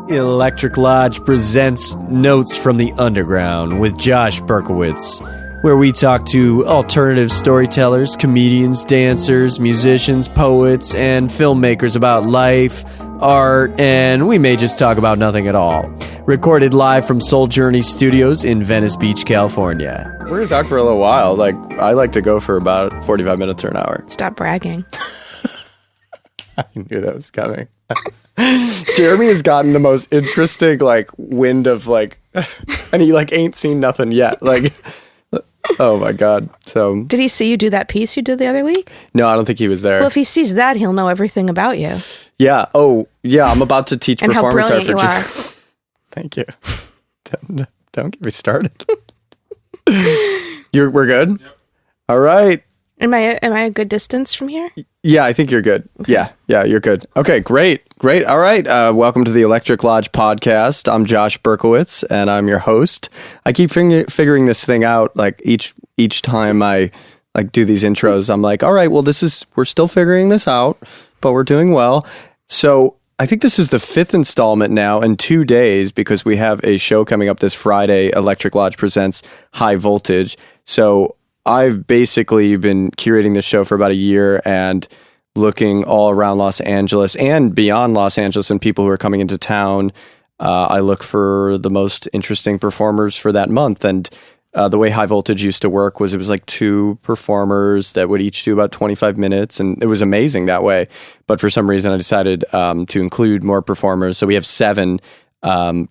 Electric Lodge presents Notes from the Underground with Josh Berkowitz, where we talk to alternative storytellers, comedians, dancers, musicians, poets, and filmmakers about life, art, and we may just talk about nothing at all. Recorded live from Soul Journey Studios in Venice Beach, California. We're going to talk for a little while. I like to go for about 45 minutes or an hour. Stop bragging. I knew that was coming. Jeremy has gotten the most interesting, wind of, and he, ain't seen nothing yet. Oh, my God. So, did he see you do that piece you did the other week? No, I don't think he was there. Well, if he sees that, he'll know everything about you. Yeah. Oh, yeah. I'm about to teach and performance how art brilliant for you are. Thank you. Don't get me started. We're good? Yep. All right. Am I a good distance from here? Yeah, I think you're good. Okay. Yeah, you're good. Okay, great. All right. Welcome to the Electric Lodge podcast. I'm Josh Berkowitz, and I'm your host. I keep figuring this thing out. Each time I do these intros, I'm like, all right, well, we're still figuring this out, but we're doing well. So I think this is the 5th installment now in 2 days because we have a show coming up this Friday. Electric Lodge presents High Voltage. So I've basically been curating this show for about a year and looking all around Los Angeles and beyond Los Angeles and people who are coming into town. I look for the most interesting performers for that month. And the way High Voltage used to work was it was 2 performers that would each do about 25 minutes. And it was amazing that way. But for some reason, I decided to include more performers. So we have 7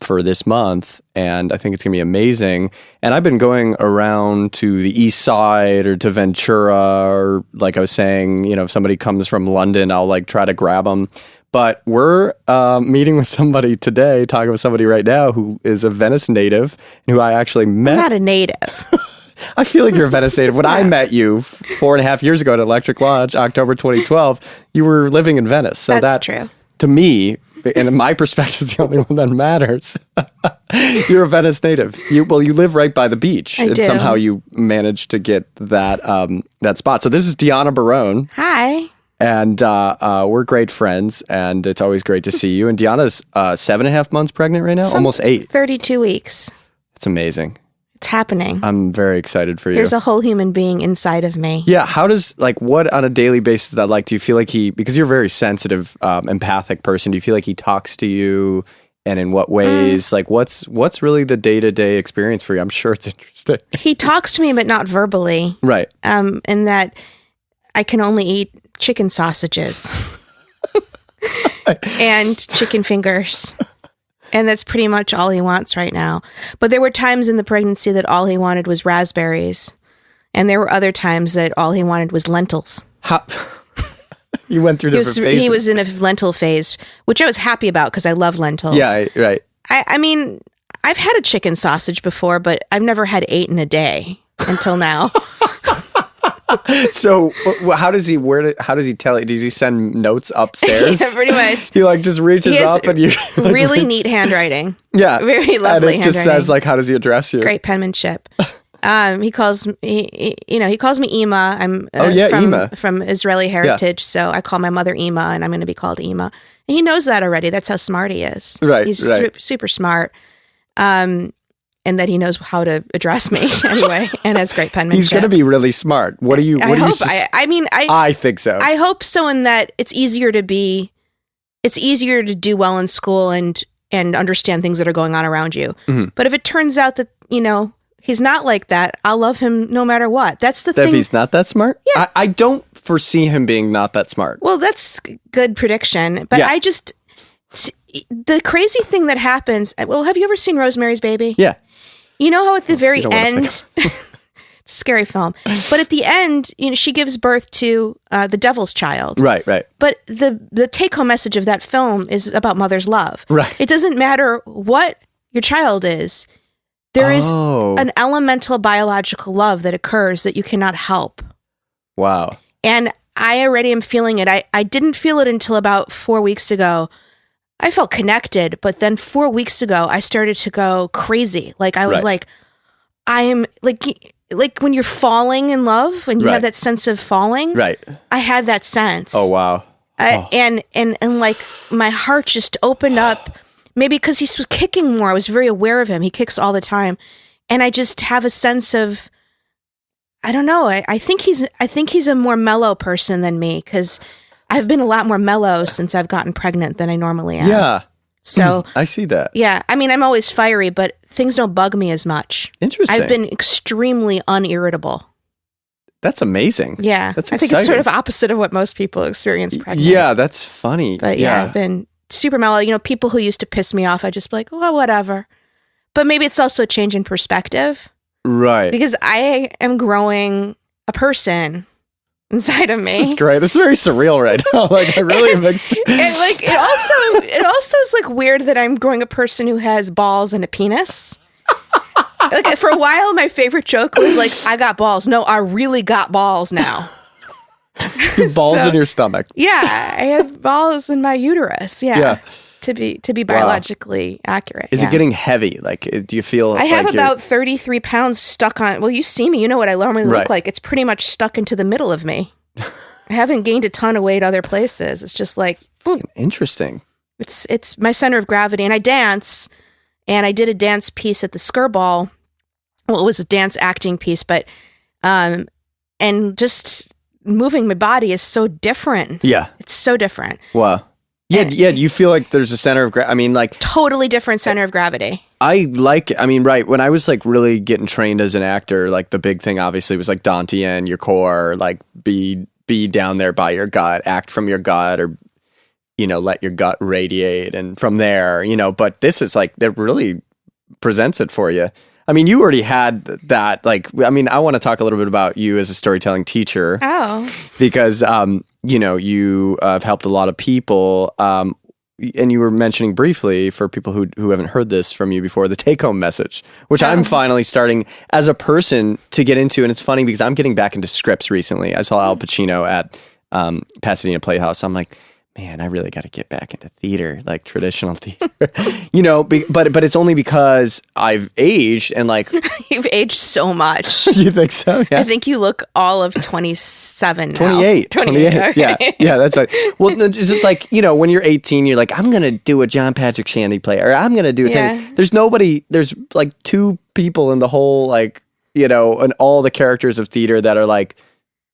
for this month, and I think it's going to be amazing. And I've been going around to the East Side or to Ventura, or like I was saying, if somebody comes from London, I'll try to grab them. But we're meeting with somebody today, talking with somebody right now who is a Venice native, and who I actually met. I'm not a native. I feel like you're a Venice native. When I met you 4.5 years ago at Electric Lodge, October 2012, you were living in Venice. So that's true. To me, and in my perspective, is the only one that matters. You're a Venice native. You live right by the beach. I do. Somehow you managed to get that spot. So this is Deana Barone. Hi. And we're great friends, and it's always great to see you. And Deana's 7.5 months pregnant right now, almost 8. 32 weeks. It's amazing. It's happening. I'm very excited for you. There's a whole human being inside of me. Yeah. How does, what on a daily basis that, do you feel like because you're a very sensitive, empathic person, do you feel like he talks to you, and in what ways? What's really the day-to-day experience for you? I'm sure it's interesting. He talks to me, but not verbally. Right. In that I can only eat chicken sausages and chicken fingers. And that's pretty much all he wants right now. But there were times in the pregnancy that all he wanted was raspberries. And there were other times that all he wanted was lentils. You went through different phases. He was in a lentil phase, which I was happy about because I love lentils. Yeah, right. I mean, I've had a chicken sausage before, but I've never had 8 in a day until now. So how does he tell you? Does he send notes upstairs? Yeah, pretty much. He just reaches up and you really neat handwriting. Yeah. Very lovely handwriting. And it just handwriting. says how does he address you? Great penmanship. He calls me Ima. I'm Ima from Israeli heritage, so I call my mother Ima, and I'm going to be called Ima. And he knows that already. That's how smart he is. Right. He's super smart. And that he knows how to address me anyway, and has great penmanship. He's going to be really smart. What do you? I think so. I hope so. In that it's easier to do well in school and understand things that are going on around you. Mm-hmm. But if it turns out that he's not like that, I'll love him no matter what. That's the thing. If he's not that smart, yeah. I don't foresee him being not that smart. Well, that's good prediction, but yeah. The crazy thing that happens. Well, have you ever seen Rosemary's Baby? Yeah. You know how at the very end, it's a scary film, but at the end, she gives birth to the devil's child. Right. But the take-home message of that film is about mother's love. Right. It doesn't matter what your child is. There is an elemental biological love that occurs that you cannot help. Wow. And I already am feeling it. I didn't feel it until about 4 weeks ago. I felt connected, but then 4 weeks ago, I started to go crazy. I was I am like when you're falling in love, when you have that sense of falling. Right. I had that sense. Oh, wow. And my heart just opened up maybe because he was kicking more, I was very aware of him. He kicks all the time. And I just have a sense of, I don't know. I think he's a more mellow person than me, because I've been a lot more mellow since I've gotten pregnant than I normally am. Yeah. So I see that. Yeah. I mean, I'm always fiery, but things don't bug me as much. Interesting. I've been extremely unirritable. That's amazing. Yeah. That's I think it's sort of opposite of what most people experience pregnant. Yeah, that's funny. But I've been super mellow. You know, people who used to piss me off, I just be like, well, whatever. But maybe it's also a change in perspective. Right. Because I am growing a person inside of me. This is great. This is very surreal right now. Like, I really am excited. And like, it also is like weird that I'm growing a person who has balls and a penis. Like, for a while, my favorite joke was like, I got balls. No, I really got balls now. Balls in your stomach. Yeah, I have balls in my uterus. Yeah. To be biologically accurate. Is it getting heavy? Like, do you feel I have about 33 pounds stuck on, well, you see me, you know what I normally look like. It's pretty much stuck into the middle of me. I haven't gained a ton of weight other places. It's just like, interesting. It's my center of gravity. And I dance, and I did a dance piece at the Skirball. Well, it was a dance acting piece, but, and just moving my body is so different. Yeah. It's so different. Wow. Yeah, do you feel like there's a center of gravity? I mean, like... Totally different center of gravity. Right, when I was, like, really getting trained as an actor, like, the big thing, obviously, was, like, Dantian, your core, like, be down there by your gut, act from your gut, or, you know, let your gut radiate, and from there, you know, but this is, like, that really presents it for you. I mean, you already had that, like, I mean, I want to talk a little bit about you as a storytelling teacher. Oh. Because, you know, you have helped a lot of people. And you were mentioning briefly, for people who haven't heard this from you before, the take-home message, which I'm finally starting as a person to get into. And it's funny because I'm getting back into scripts recently. I saw Al Pacino at Pasadena Playhouse. I'm like, man, I really got to get back into theater, like traditional theater, you know, but it's only because I've aged and like... You've aged so much. You think so? Yeah. I think you look all of 27 now. 28. Okay. Yeah, that's right. Well, it's just like, you know, when you're 18, you're like, I'm going to do a John Patrick Shandy play, or I'm going to do a thing. There's like two people in the whole, like, you know, and all the characters of theater that are like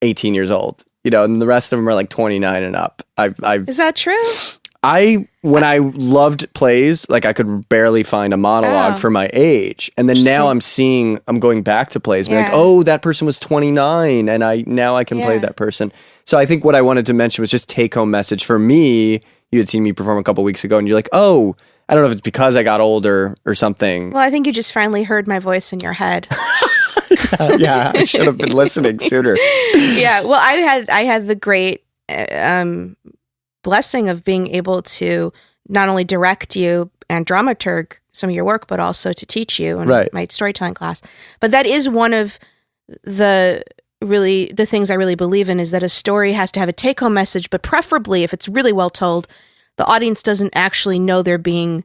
18 years old. You know, and the rest of them are like 29 and up. Is that true? When I loved plays, like I could barely find a monologue for my age. And then now I'm going back to plays, being like, oh, that person was 29 and I can play that person. So I think what I wanted to mention was just take home message for me. You had seen me perform a couple weeks ago and you're like, oh, I don't know if it's because I got older or something. Well, I think you just finally heard my voice in your head. Yeah, I should have been listening sooner. Yeah, well, I had the great blessing of being able to not only direct you and dramaturg some of your work, but also to teach you in my storytelling class. But that is one of the things I really believe in, is that a story has to have a take-home message, but preferably, if it's really well told, the audience doesn't actually know they're being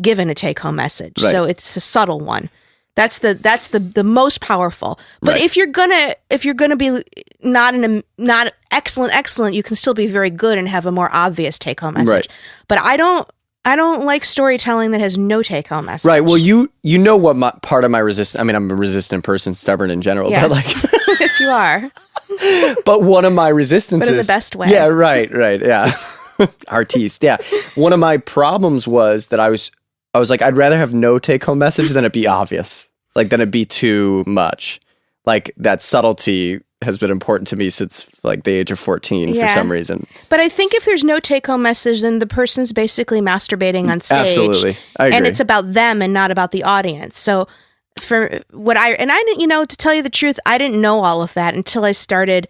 given a take-home message. Right. So it's a subtle one. That's the most powerful. But if you're gonna be not excellent, you can still be very good and have a more obvious take home message. Right. But I don't like storytelling that has no take home message. Right. Well, you know what part of my resistance. I mean, I'm a resistant person, stubborn in general. Yes. But like, yes, you are. But one of my resistances, but in the best way. Yeah. Right. Yeah. Artiste. Yeah. One of my problems was that I was like, I'd rather have no take-home message than it be obvious. Like, than it be too much. Like, that subtlety has been important to me since, like, the age of 14 for some reason. But I think if there's no take-home message, then the person's basically masturbating on stage. Absolutely. I agree. And it's about them and not about the audience. So, for what I didn't, you know, to tell you the truth, I didn't know all of that until I started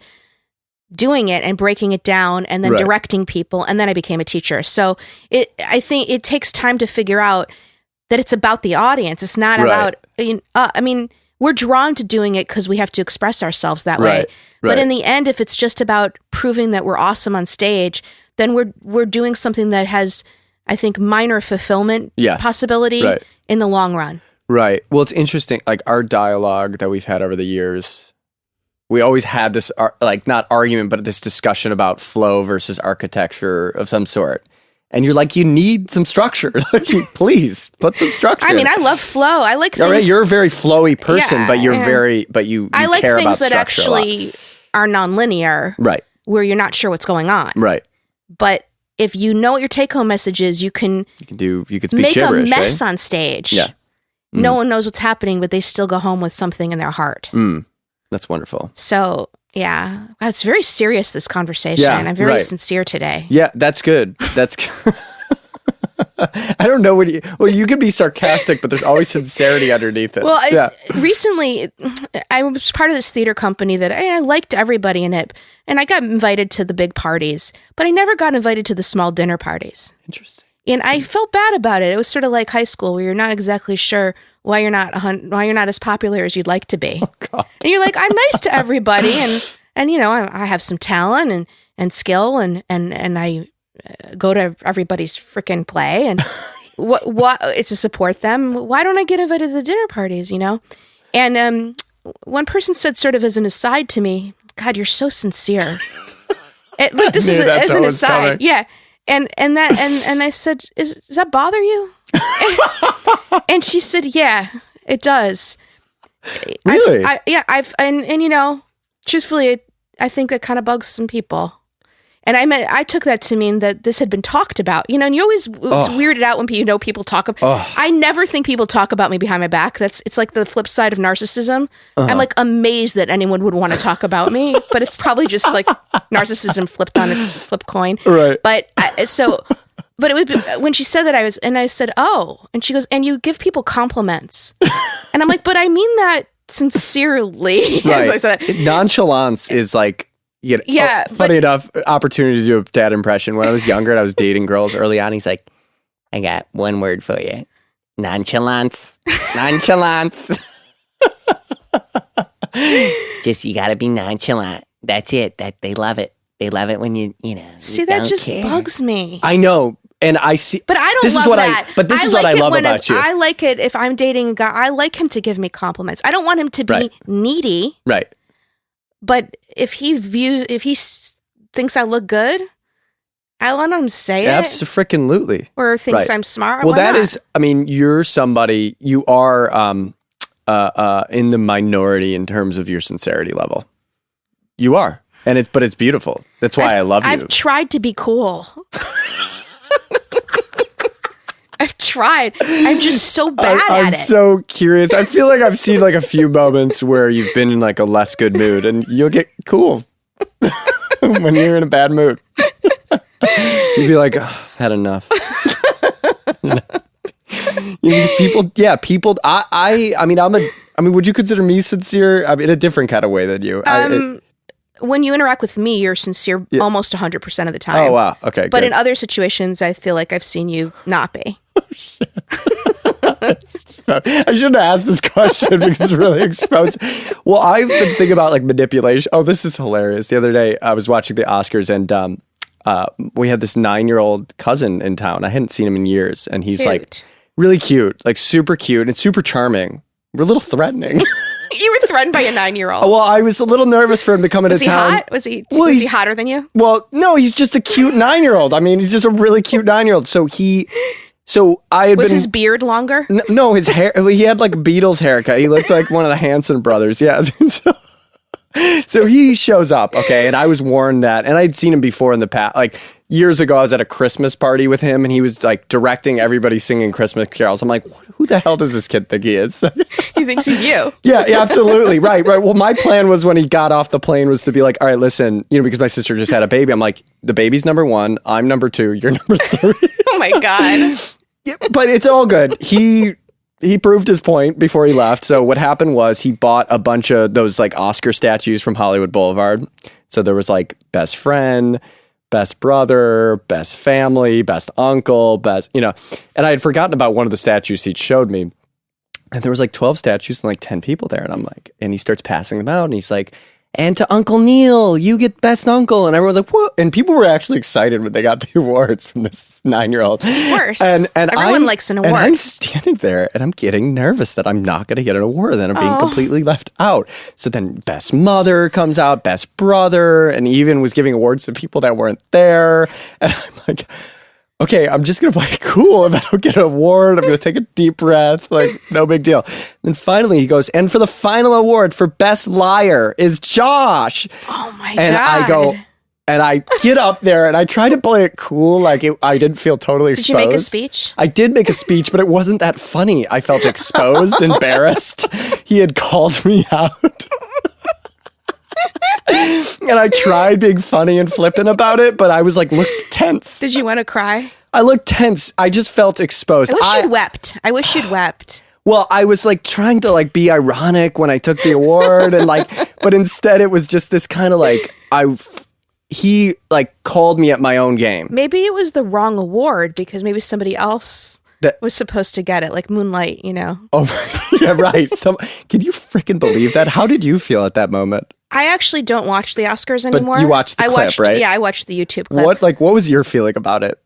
doing it and breaking it down and then directing people, and then I became a teacher. So I think it takes time to figure out that it's about the audience. It's not about, I mean, we're drawn to doing it because we have to express ourselves that way. But in the end, if it's just about proving that we're awesome on stage, then we're doing something that has, I think, minor fulfillment possibility in the long run. Right. Well, it's interesting. Like, our dialogue that we've had over the years, we always had this, like, not argument, but this discussion about flow versus architecture of some sort. And you're like, you need some structure. Like, please put some structure. I mean, I love flow. I like things. All right, you're a very flowy person, Yeah, but you're and you I like care about things that structure a lot. actually are nonlinear, Right, where you're not sure what's going on. right. But if you know what your take-home message is, you can You could speak make gibberish, a mess right? on stage. Yeah. No one knows what's happening, but they still go home with something in their heart. That's wonderful. So, yeah. God, it's very serious, this conversation. Yeah, I'm very right. sincere today. Yeah, that's good. That's I don't know what you can be sarcastic, but there's always sincerity underneath it. Well, yeah. Recently, I was part of this theater company that I liked everybody in it, and I got invited to the big parties, but I never got invited to the small dinner parties. Interesting. And I felt bad about it. It was sort of like high school, where you're not exactly sure why you're not as popular as you'd like to be. Oh, God. And you're like, I'm nice to everybody, and you know, I have some talent and skill, and I go to everybody's freaking play, and what it's to support them. Why don't I get invited to the dinner parties? You know, and one person said, sort of as an aside to me, "God, you're so sincere." Look, this was as an aside, coming. Yeah. And I said, does that bother you? And she said, yeah, it does. Really? And you know, truthfully, I think that kind of bugs some people. And I took that to mean that this had been talked about, you know, and you always, it's weirded out when people talk about, I never think people talk about me behind my back. It's like the flip side of narcissism. I'm like amazed that anyone would want to talk about me, but it's probably just like narcissism flipped on its flip coin. Right. But but it was when she said that I said, oh, and she goes, and you give people compliments. And I'm like, but I mean that sincerely. Right. So I said, nonchalance is like, funny enough, opportunity to do a dad impression. When I was younger and I was dating girls early on, he's like, I got one word for you. Nonchalance. Nonchalance. Just, you gotta be nonchalant. That's it. That they love it. They love it when you know. See, you that don't just care. bugs me. I know. And I see. But I don't this love is what that. But this is what I love about you. I like it if I'm dating a guy. I like him to give me compliments. I don't want him to be needy. Right. But if he thinks I look good, I want him to say it. Absolutely. Or thinks I'm smart. Well, that is, I mean, you're somebody, you are in the minority in terms of your sincerity level. You are. But it's beautiful. That's why I love you. I've tried to be cool. I've tried. I'm just so bad at it. I'm so curious. I feel like I've seen like a few moments where you've been in like a less good mood and you'll get cool when you're in a bad mood. You'd be like, I've had enough. These people, I mean, would you consider me sincere? I mean, in a different kind of way than you. When you interact with me, you're sincere almost 100% of the time. Oh, wow. Okay, but good. in other situations, I feel like I've seen you not be. I shouldn't have asked this question because it's really exposed. Well, I've been thinking about like manipulation. Oh, this is hilarious. The other day, I was watching the Oscars and we had this 9-year-old cousin in town. I hadn't seen him in years. And he's like really cute, like super cute and super charming. We're a little threatening. You were threatened by a 9-year-old. Well, I was a little nervous for him to come into town. Hot? Was he hotter than you? Well, no, he's just a cute 9-year-old. I mean, he's just a really cute 9-year-old. Was his beard longer? No, his hair. He had like a Beatles haircut. He looked like one of the Hanson brothers. Yeah. So he shows up, okay, and I was warned that, and I'd seen him before in the past, like years ago. I was at a Christmas party with him, and he was like directing everybody singing Christmas carols. I'm like, who the hell does this kid think he is? He thinks he's you. Yeah, absolutely, right. Well, my plan was when he got off the plane was to be like, all right, listen, because my sister just had a baby. I'm like, the baby's number 1, I'm number 2, you're number 3. Oh my God. Yeah, but it's all good. He proved his point before he left. So what happened was he bought a bunch of those like Oscar statues from Hollywood Boulevard. So there was like best friend, best brother, best family, best uncle, and I had forgotten about one of the statues he'd showed me. And there was like 12 statues and like 10 people there. And I'm like, and he starts passing them out and he's like, and to Uncle Neil, you get best uncle. And everyone's like, what? And people were actually excited when they got the awards from this 9-year-old. Of course. And everyone likes an award. And I'm standing there and I'm getting nervous that I'm not going to get an award. Then I'm being completely left out. So then best mother comes out, best brother, and he even was giving awards to people that weren't there. And I'm like, okay, I'm just going to play it cool. If I don't get an award, I'm going to take a deep breath. Like, no big deal. Then finally he goes, and for the final award for Best Liar is Josh. Oh my and God. I go, and I get up there and I try to play it cool. Like, I didn't feel totally exposed. Did you make a speech? I did make a speech, but it wasn't that funny. I felt exposed, embarrassed. He had called me out. And I tried being funny and flippant about it, but I was like, looked tense. Did you want to cry? I looked tense. I just felt exposed. I wish you'd wept. Well, I was like trying to like be ironic when I took the award and like, but instead it was just this kind of like, he like called me at my own game. Maybe it was the wrong award because maybe somebody else was supposed to get it, like Moonlight, you know? Oh, yeah, right. Can you freaking believe that? How did you feel at that moment? I actually don't watch the Oscars anymore. But you watched the clip, right? Yeah, I watched the YouTube clip. What was your feeling about it?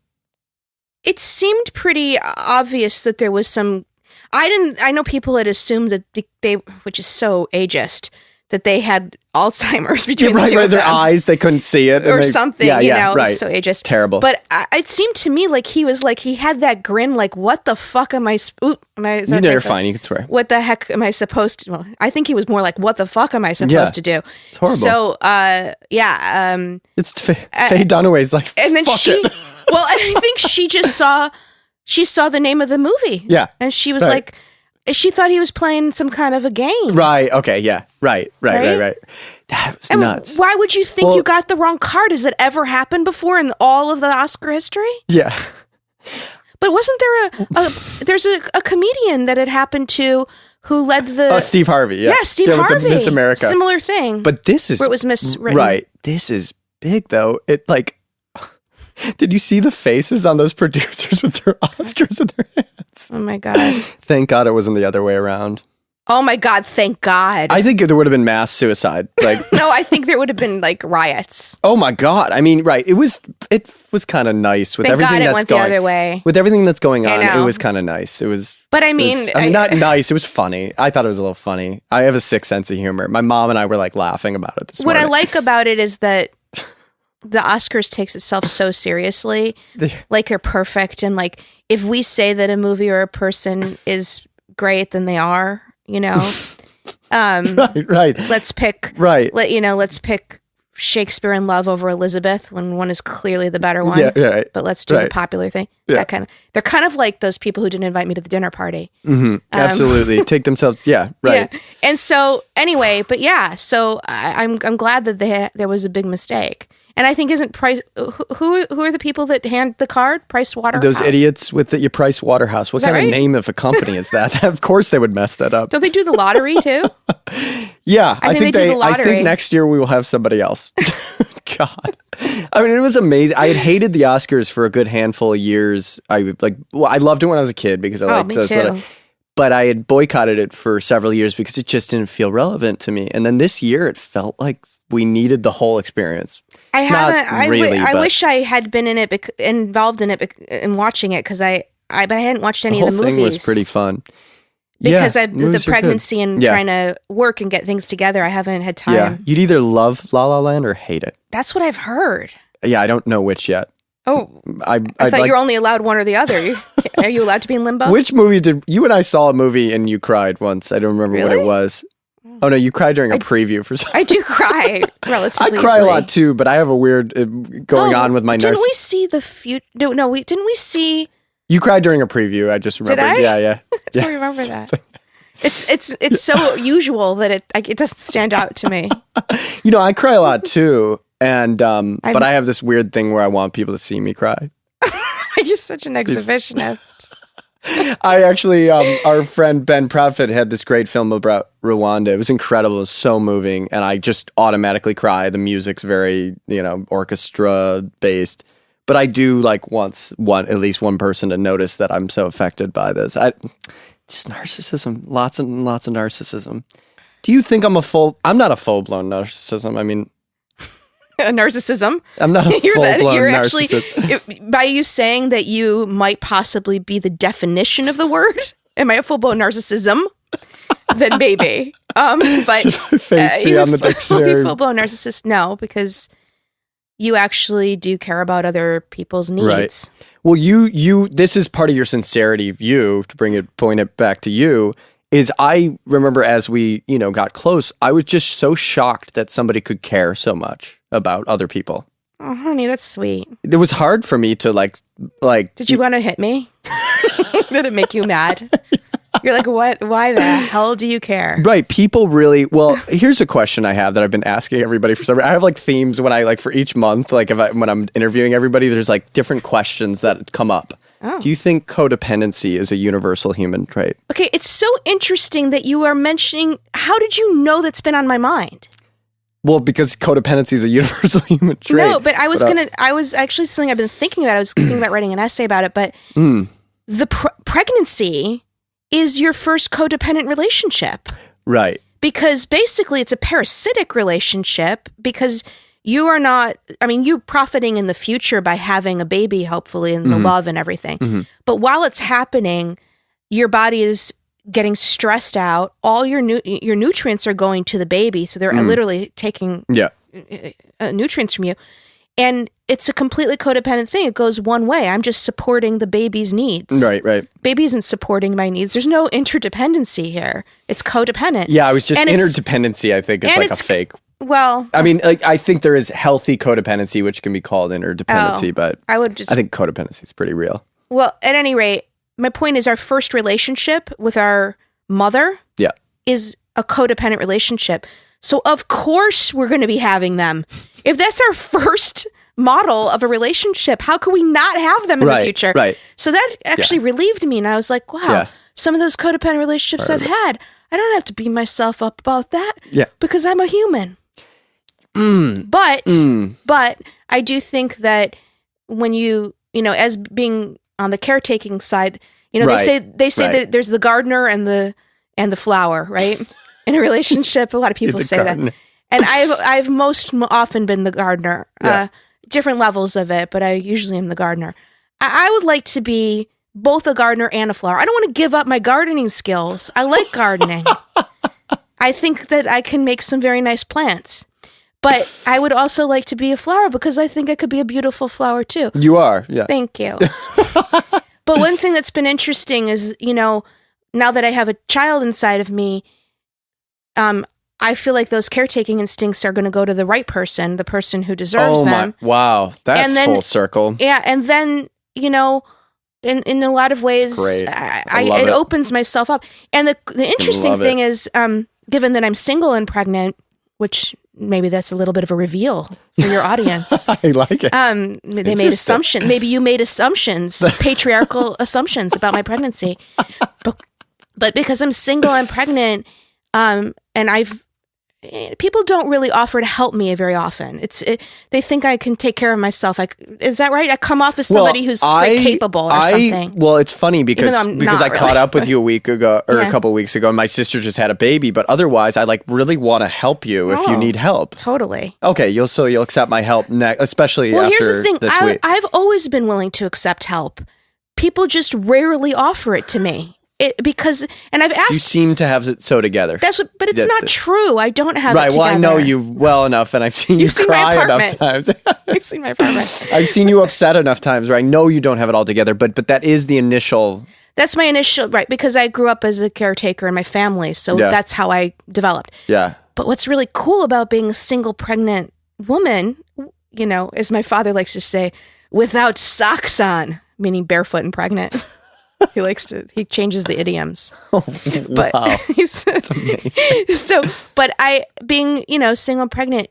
It seemed pretty obvious that there was some. I know people had assumed that they, which is so ageist, that they had Alzheimer's between the two of their them. eyes, they couldn't see it. Or something, you know, right. So ageist. Terrible. But it seemed to me like he had that grin like, what the fuck am I... You're fine, you can swear. What the heck am I supposed to... Well, I think he was more like, what the fuck am I supposed to do? It's horrible. So, it's Faye Dunaway's like, and then fuck it. Well, and I think she just saw the name of the movie. Yeah. And she was like... She thought he was playing some kind of a game. Right. Okay. Yeah. Right. That was nuts. Why would you think you got the wrong card? Has it ever happened before in all of the Oscar history? Yeah. But wasn't there there's a comedian that it happened to who led the... Steve Harvey. Yeah. Yeah, Steve Harvey. With Miss America. Similar thing. But this is... Where it was miswritten. Right. This is big, though. It like... Did you see the faces on those producers with their Oscars in their hands? Oh my God. Thank God it wasn't the other way around. Oh my God, thank God. I think there would have been mass suicide. Like no, I think there would have been like riots. Oh my God. I mean, right. It was kind of nice with thank everything God that's went going the other way. With everything that's going on. It was kind of nice. It was But I mean, not nice. It was funny. I thought it was a little funny. I have a sick sense of humor. My mom and I were like laughing about it this morning. What I like about it is that the Oscars takes itself so seriously, like they're perfect, and like if we say that a movie or a person is great, then they are, you know. Right. Let's pick. Right. Let's pick Shakespeare in Love over Elizabeth when one is clearly the better one. Yeah. Right. But let's do the popular thing. Yeah. They're kind of like those people who didn't invite me to the dinner party. Mm-hmm. Absolutely. Take themselves. Yeah. Right. Yeah. And so anyway, but yeah, so I'm glad that there was a big mistake. And I think isn't Price who are the people that hand the card? Price Waterhouse. Those idiots with your Price Waterhouse. What kind of name of a company is that? Of course they would mess that up. Don't they do the lottery too? Yeah, I think they do the lottery. I think next year we will have somebody else. God, I mean, it was amazing. I had hated the Oscars for a good handful of years. I loved it when I was a kid because I liked those. But I had boycotted it for several years because it just didn't feel relevant to me. And then this year, it felt like we needed the whole experience. I haven't. I wish I had been involved in it and watching it because but I hadn't watched any of the movies. The whole thing was pretty fun. Because the pregnancy and trying to work and get things together, I haven't had time. Yeah, you'd either love La La Land or hate it. That's what I've heard. Yeah, I don't know which yet. Oh, I thought you were only allowed one or the other. Are you allowed to be in limbo? Which movie did you and I saw a movie and you cried once? I don't remember what it was. Oh no, you cried during a preview for something. I do cry relatively. I cry a lot too, but I have a weird going on with my nurse. Didn't we see the future? No, didn't we see? You cried during a preview. I just remember. Did I? Yeah. I don't remember that. It's so usual that it doesn't stand out to me. You know, I cry a lot too, and but I have this weird thing where I want people to see me cry. You're such an exhibitionist. I actually, our friend Ben Proudfoot had this great film about Rwanda. It was incredible. It was so moving. And I just automatically cry. The music's very, orchestra based. But I do at least one person to notice that I'm so affected by this. Just narcissism. Lots and lots of narcissism. Do you think I'm not a full-blown narcissism? I mean... A narcissism. I'm not a full-blown narcissist. Actually, by you saying that you might possibly be the definition of the word, am I a full-blown narcissism? Then maybe. But should my face be on the dictionary? Full-blown narcissist? No, because you actually do care about other people's needs. Right. Well, you this is part of your sincerity view, to point it back to you, is I remember as we, got close, I was just so shocked that somebody could care so much about other people. Oh, honey, that's sweet. It was hard for me to like. Did you want to hit me? Did it make you mad? You're like, what? Why the hell do you care? Right. People really, well, here's a question I have that I've been asking everybody for some. I have like themes when for each month, when I'm interviewing everybody, there's like different questions that come up. Oh. Do you think codependency is a universal human trait? Okay. It's so interesting that you are mentioning, how did you know that's been on my mind? Well, because codependency is a universal human trait. No, but I was actually something I've been thinking about. I was thinking about writing an essay about it, but the pregnancy is your first codependent relationship. Right. Because basically it's a parasitic relationship because you're profiting in the future by having a baby, hopefully, and the love and everything. Mm-hmm. But while it's happening, your body is getting stressed out. All your nutrients are going to the baby. So they're literally taking nutrients from you. And it's a completely codependent thing. It goes one way. I'm just supporting the baby's needs. Right. Baby isn't supporting my needs. There's no interdependency here. It's codependent. Yeah, I was just interdependency, I think, is like a fake. Well, I mean, I think there is healthy codependency, which can be called interdependency, but I think codependency is pretty real. Well, at any rate, my point is our first relationship with our mother is a codependent relationship. So of course we're going to be having them. If that's our first model of a relationship, how could we not have them in the future? Right. So that actually relieved me. And I was like, wow, some of those codependent relationships I've had, I don't have to beat myself up about that because I'm a human. But I do think that when you as being on the caretaking side, they say that there's the gardener and the flower, right? In a relationship, a lot of people say that. And I've most often been the gardener, different levels of it, but I usually am the gardener. I would like to be both a gardener and a flower. I don't want to give up my gardening skills. I like gardening. I think that I can make some very nice plants. But I would also like to be a flower because I think I could be a beautiful flower too. You are, yeah. Thank you. But one thing that's been interesting is, now that I have a child inside of me, I feel like those caretaking instincts are going to go to the right person, the person who deserves them. Wow, that's full circle. Yeah, and then, in a lot of ways, it opens myself up. And the interesting thing is, given that I'm single and pregnant, which maybe that's a little bit of a reveal for your audience. I like it. They made assumptions. Maybe you made assumptions, patriarchal assumptions about my pregnancy. But because I'm single and pregnant, and people don't really offer to help me very often. They think I can take care of myself. Is that right? I come off as somebody who's capable or something. Well, it's funny because I caught up with you a week ago or a couple of weeks ago, and my sister just had a baby. But otherwise, I really want to help you if you need help. Totally. Okay, you'll accept my help next, especially after here's the thing. This week. I've always been willing to accept help. People just rarely offer it to me. And I've asked. You seem to have it so together. But it's not true. I don't have it together. Well, I know you well enough, and I've seen you cry enough times. You've seen my apartment. I've seen you upset enough times where I know you don't have it all together, but that is the initial. That's my initial, right, because I grew up as a caretaker in my family, so that's how I developed. Yeah. But what's really cool about being a single pregnant woman, as my father likes to say, without socks on, meaning barefoot and pregnant. He changes the idioms. Oh, wow. That's amazing. But being, single and pregnant,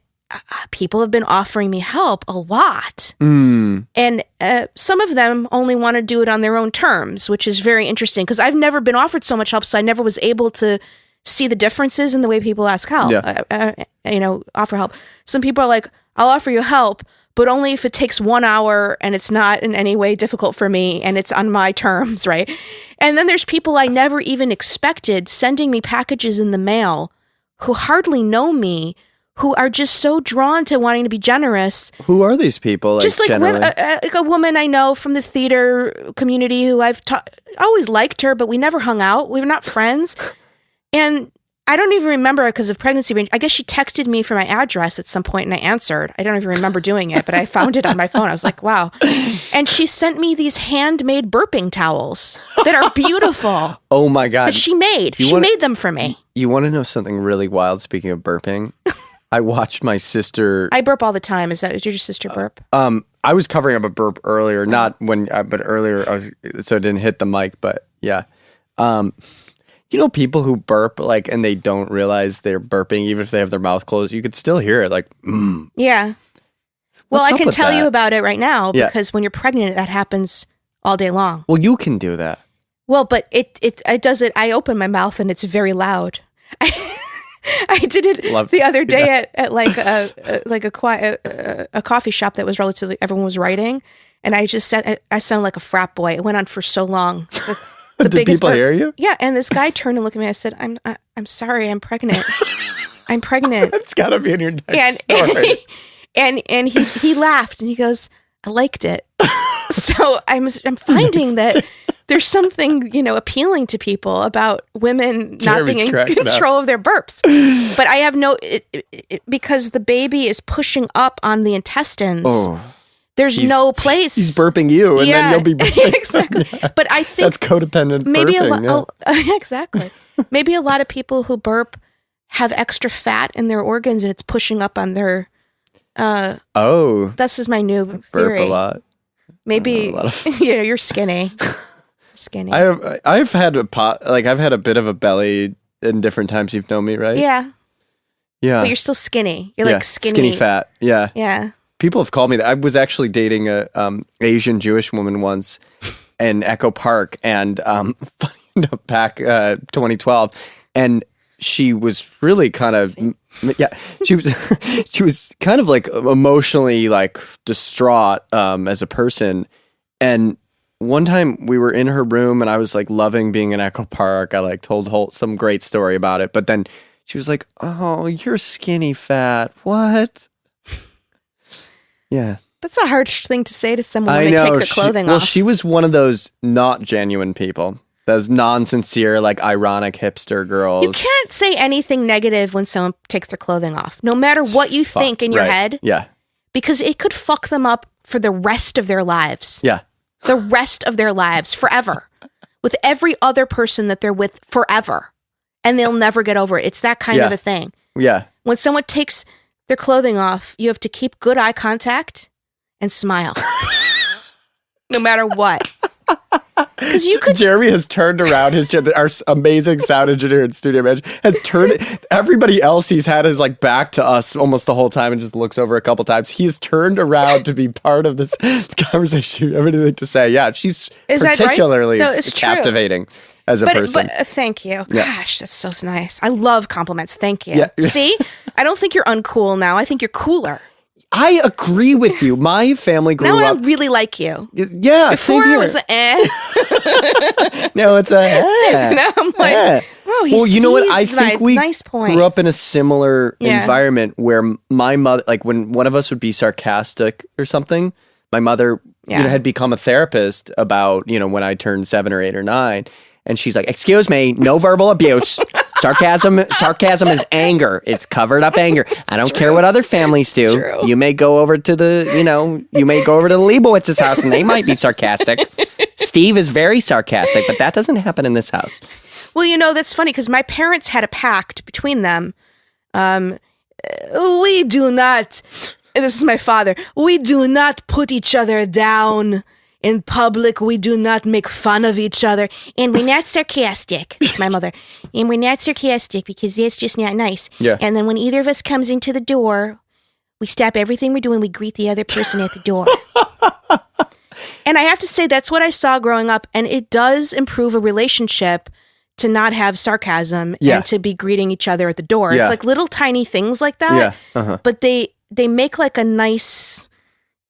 people have been offering me help a lot. And some of them only want to do it on their own terms, which is very interesting because I've never been offered so much help. So I never was able to see the differences in the way people ask help, offer help. Some people are like, I'll offer you help, but only if it takes 1 hour and it's not in any way difficult for me and it's on my terms, right? And then there's people I never even expected sending me packages in the mail who hardly know me, who are just so drawn to wanting to be generous. Who are these people? Just like a woman I know from the theater community who I've always liked her, but we never hung out. We were not friends. And I don't even remember because of pregnancy range. I guess she texted me for my address at some point and I answered. I don't even remember doing it, but I found it on my phone. I was like, wow. And she sent me these handmade burping towels that are beautiful. Oh my God. That she made. She made them for me. You want to know something really wild? Speaking of burping, I watched my sister. I burp all the time. Did your sister burp? I was covering up a burp earlier, not when, but earlier, so it didn't hit the mic, but yeah. You know, people who burp, like, and they don't realize they're burping, even if they have their mouth closed, you could still hear it, like, Yeah. Well, I can tell that? you about it right now because when you're pregnant, that happens all day long. Well, you can do that. Well, but it does it. I open my mouth and it's very loud. I did it the other day at like a coffee shop that was relatively, everyone was writing. And I just said, I sounded like a frat boy. It went on for so long. Did people hear you? Yeah, and this guy turned and looked at me. I said, "I'm sorry, I'm pregnant. I'm pregnant." It's got to be in your next story. And he laughed and he goes, "I liked it." So I'm finding that there's something, you know, appealing to people about women not being in control of their burps. But I have because the baby is pushing up on the intestines. Oh. There's no place. He's burping you, and then you'll be burping. Exactly. Yeah. But I think that's codependent maybe burping. Exactly. Maybe a lot of people who burp have extra fat in their organs, and it's pushing up on their. This is my new theory. Burp a lot. Maybe you're skinny. Skinny. I've had I've had a bit of a belly in different times you've known me, right? Yeah. Yeah. But you're still skinny. You're like skinny fat. Yeah. Yeah. People have called me that. I was actually dating a Asian Jewish woman once in Echo Park, and back 2012, and she was really kind of she was kind of like emotionally like distraught as a person. And one time we were in her room, and I was like loving being in Echo Park. I like told some great story about it, but then she was like, "Oh, you're skinny fat. What?" Yeah. That's a harsh thing to say to someone when they take their clothing off. Well, she was one of those not genuine people. Those non-sincere, like ironic hipster girls. You can't say anything negative when someone takes their clothing off, no matter what you think in your head. Yeah. Because it could fuck them up for the rest of their lives. Yeah. The rest of their lives, forever. With every other person that they're with forever. And they'll never get over it. It's that kind of a thing. Yeah. When someone takes their clothing off, you have to keep good eye contact and smile. No matter what. Because you could. Jeremy has turned around our amazing sound engineer and studio manager has turned everybody else he's had his like back to us almost the whole time and just looks over a couple times. He's turned around to be part of this conversation. You have anything to say? Yeah, she's particularly captivating as a person. But thank you. Gosh, that's so nice. I love compliments. Thank you. Yeah. See, I don't think you're uncool now. I think you're cooler. I agree with you. My family grew up. Now I really like you. Yeah, before it was No, it's Now I'm like, oh, he you know what? I think we nice grew up in a similar environment where my mother, like when one of us would be sarcastic or something, my mother had become a therapist about, when I turned 7 or 8 or 9. And she's like, "Excuse me, no verbal abuse. Sarcasm is anger. It's covered up anger. I don't care what other families do. You may go over to the Leibowitz's house and they might be sarcastic. Steve is very sarcastic, but that doesn't happen in this house." Well, that's funny because my parents had a pact between them. We do not, and this is my father, we do not put each other down. In public, we do not make fun of each other. And we're not sarcastic. It's my mother. And we're not sarcastic because that's just not nice. Yeah. And then when either of us comes into the door, we stop everything we're doing. We greet the other person at the door. And I have to say, that's what I saw growing up. And it does improve a relationship to not have sarcasm and to be greeting each other at the door. It's like little tiny things like that. Yeah. But they make like a nice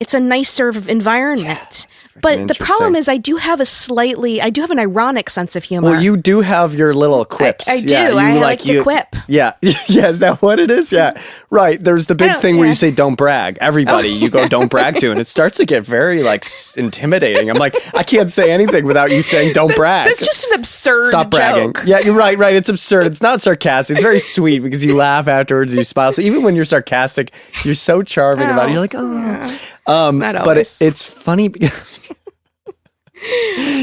it's a nicer environment. But the problem is I do have an ironic sense of humor. Well, you do have your little quips. I do. I like to quip. Yeah. Yeah. Is that what it is? Yeah. Right. There's the big thing where you say, don't brag. Everybody, you go, don't brag to. And it starts to get very like intimidating. I'm like, I can't say anything without you saying, don't brag. That's just an absurd Stop bragging. joke. Yeah, you're right. Right. It's absurd. It's not sarcastic. It's very sweet because you laugh afterwards, you smile. So even when you're sarcastic, you're so charming about it. You're like, oh. Not always. But it's funny.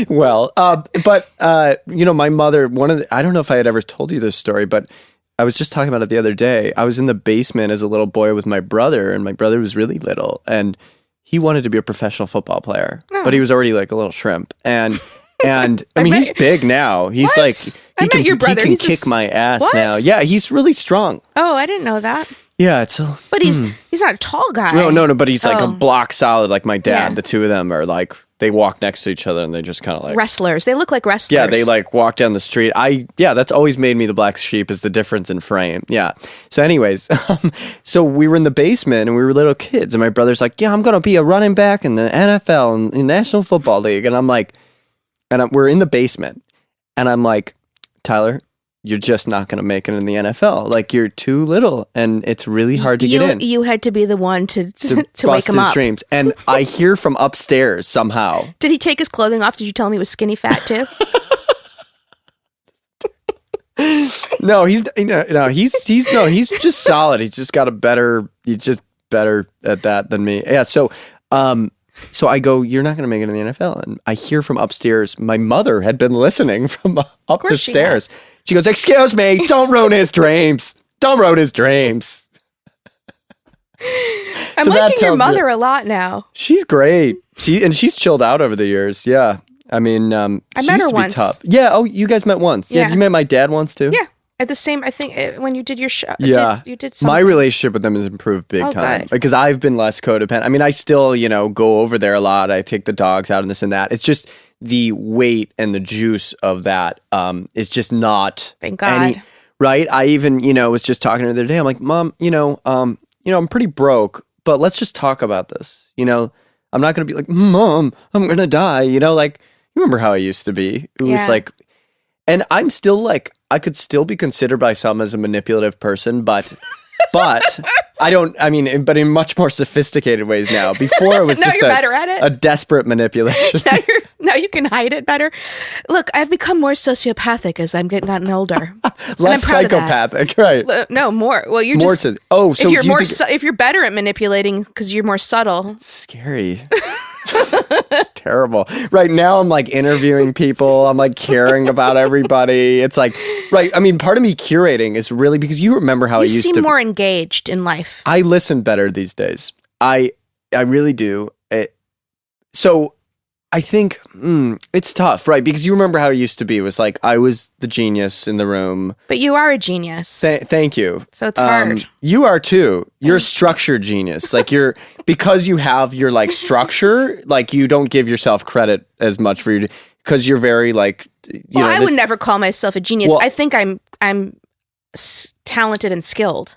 Well, but my mother, I don't know if I had ever told you this story, but I was just talking about it the other day. I was in the basement as a little boy with my brother, and my brother was really little, and he wanted to be a professional football player, but he was already like a little shrimp. And I mean, he's big now. He's What? like, I met your brother. He can kick my ass What? now. Yeah, he's really strong. Oh, I didn't know that. Yeah, But he's not a tall guy. No, but he's like a block solid, like my dad. Yeah. The two of them are like, they walk next to each other and they just kind of like wrestlers. They look like wrestlers. Yeah, they like walk down the street. That's always made me the black sheep, is the difference in frame. Yeah. So anyways, so we were in the basement and we were little kids, and my brother's like, yeah, I'm going to be a running back in the NFL and the National Football League. And I'm like, we're in the basement, and I'm like, Tyler, you're just not going to make it in the NFL. Like, you're too little, and it's really hard to get in. You had to be the one to wake him his up. dreams. And I hear from upstairs somehow. Did he take his clothing off? Did you tell him he was skinny fat too? No, he's just solid. He's just better at that than me. Yeah. So I go, you're not going to make it in the NFL. And I hear from upstairs, my mother had been listening from up the stairs. She goes, excuse me, don't ruin his dreams. Don't ruin his dreams. I'm liking your mother a lot now. She's great. She's chilled out over the years. Yeah. I mean, I met her once. Tough. Yeah. Oh, you guys met once. Yeah. You met my dad once too? Yeah. At the same, I think when you did your show. Yeah. You did something. My relationship with them has improved big time. Good. Because I've been less codependent. I mean, I still, go over there a lot. I take the dogs out and this and that. It's just the weight and the juice of that is just not. Thank God. Right? I even, was just talking to her the other day. I'm like, Mom, I'm pretty broke, but let's just talk about this. I'm not going to be like, Mom, I'm going to die. You remember how I used to be. It was like, and I'm still like, I could still be considered by some as a manipulative person, but I don't, but in much more sophisticated ways now. Before it was just better at it. A desperate manipulation. Now you can hide it better. Look, I've become more sociopathic as I'm gotten older. Less psychopathic, right? No, more. Well, you're more just... so if you're better at manipulating because you're more subtle. It's scary. Terrible. Right now I'm like interviewing people. I'm like caring about everybody. It's like, right. I mean, part of me curating is really because you remember how I used to. You seem more engaged in life. I listen better these days. I really do. So I think it's tough, right? Because you remember how it used to be. It was like I was the genius in the room. But you are a genius. Thank you. So it's hard. You are too. You're a structured genius. Like because you have your like structure, like you don't give yourself credit as much for your, because you're very like, I would never call myself a genius. Well, I think I'm talented and skilled.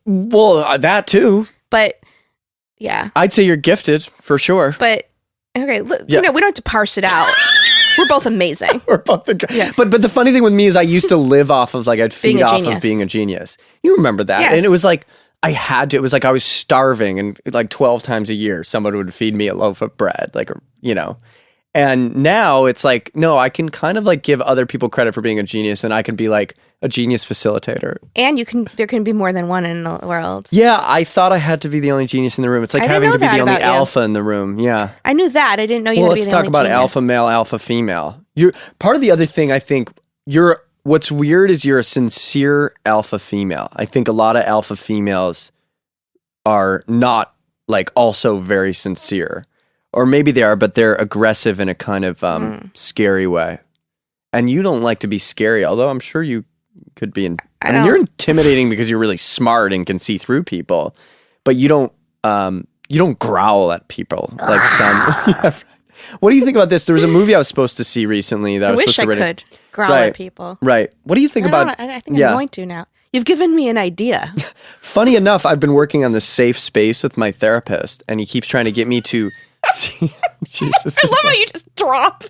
Well, that too. But yeah. I'd say you're gifted for sure. But okay, we don't have to parse it out. We're both amazing. We're both But the funny thing with me is I used to live off of like I'd feed off of being a genius. You remember that? Yes. And it was like I had to. It was like I was starving, and like 12 times a year someone would feed me a loaf of bread, like And now it's like, no, I can kind of like give other people credit for being a genius, and I can be like a genius facilitator. And there can be more than one in the world. Yeah, I thought I had to be the only genius in the room. It's like having to be the only alpha in the room. Yeah. I knew that. I didn't know you had to be the only let's talk about genius. Alpha male, alpha female. Part of the other thing I think what's weird is you're a sincere alpha female. I think a lot of alpha females are not like also very sincere. Or maybe they are, but they're aggressive in a kind of scary way. And you don't like to be scary, although I'm sure you could be. You're intimidating because you're really smart and can see through people, but you don't growl at people like some. What do you think about this? There was a movie I was supposed to see recently that I was supposed to could growl at people. Right. What do you think about? I think I'm going to now. You've given me an idea. Funny enough, I've been working on this safe space with my therapist, and he keeps trying to get me to see. Jesus, I love how you just drop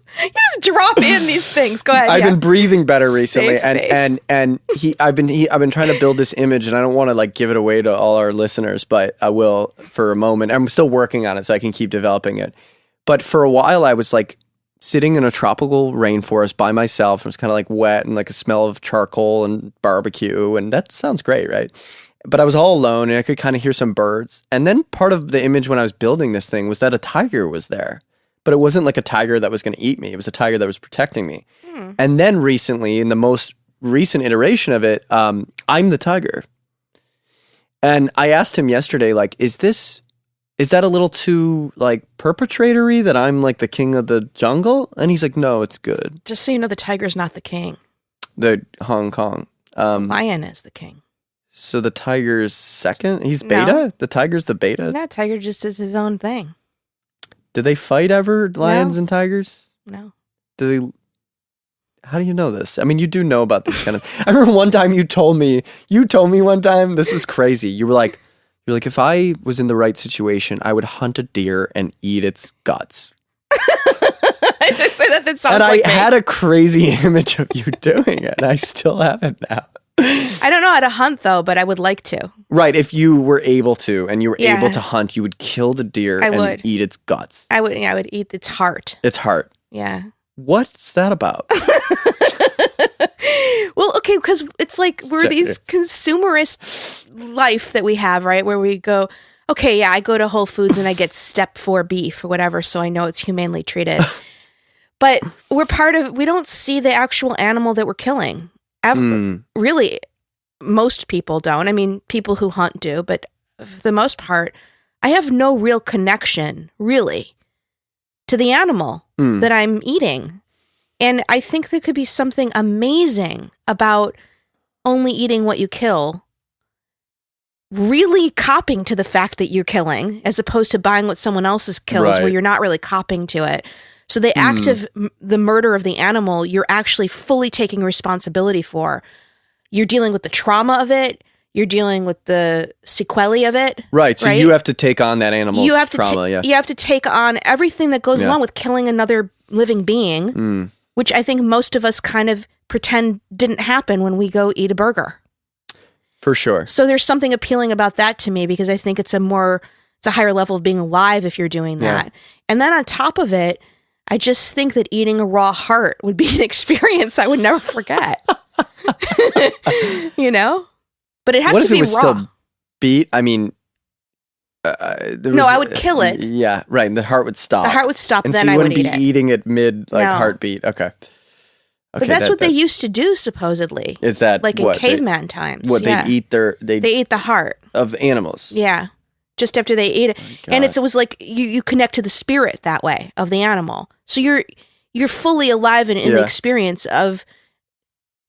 in these things. Go ahead. I've been breathing better recently, Safe space. and I've been trying to build this image, and I don't want to like give it away to all our listeners, but I will for a moment. I'm still working on it so I can keep developing it. But for a while, I was like sitting in a tropical rainforest by myself. It was kind of like wet and like a smell of charcoal and barbecue, and that sounds great, right? But I was all alone, and I could kind of hear some birds. And then part of the image when I was building this thing was that a tiger was there. But it wasn't like a tiger that was going to eat me. It was a tiger that was protecting me. And then recently, in the most recent iteration of it, I'm the tiger. And I asked him yesterday, like, is that a little too like perpetratory that I'm like the king of the jungle? And he's like, no, it's good. Just so you know, the tiger's not the king. The Hong Kong. Lion is the king. So the tiger's second? He's beta? No. The tiger's the beta? That tiger just does his own thing. Do they fight ever, lions and tigers? No. Do they? How do you know this? I mean, you do know about this kind of. I remember one time you told me one time, this was crazy. You're like, if I was in the right situation, I would hunt a deer and eat its guts. I just say that sounds and like I me. had a crazy image of you doing it. And I still have it now. I don't know how to hunt though, but I would like to. Right. If you were able to and you were Yeah. able to hunt, you would kill the deer and would. eat its guts. I would eat its heart. Its heart. Yeah. What's that about? Well, okay, because it's like we're these consumerist life that we have, right? Where we go, okay, yeah, I go to Whole Foods and I get step 4 beef or whatever, so I know it's humanely treated. But we don't see the actual animal that we're killing. Really, most people don't. I mean, people who hunt do, but for the most part, I have no real connection, really, to the animal that I'm eating. And I think there could be something amazing about only eating what you kill, really copping to the fact that you're killing, as opposed to buying what someone else's kills, Right. where you're not really copping to it. So the act of the murder of the animal, you're actually fully taking responsibility for. You're dealing with the trauma of it. You're dealing with the sequelae of it. Right. So you have to take on that animal's trauma. Yeah. You have to take on everything that goes Yeah. along with killing another living being, which I think most of us kind of pretend didn't happen when we go eat a burger. For sure. So there's something appealing about that to me, because I think it's a higher level of being alive if you're doing that. Yeah. And then on top of it, I just think that eating a raw heart would be an experience I would never forget. You know? But it has What to if be it was raw. still beat? I mean, I would kill it. Yeah, right. And the heart would stop. The heart would stop, and then so you I would wouldn't eat be it. eating it mid No. heartbeat. Okay. But that's what they used to do, supposedly. Is that like what, in caveman times? What yeah. they eat They eat the heart. of animals. Yeah. Just after they ate it. God. And it was like you connect to the spirit that way of the animal. So you're fully alive in the Yeah. experience of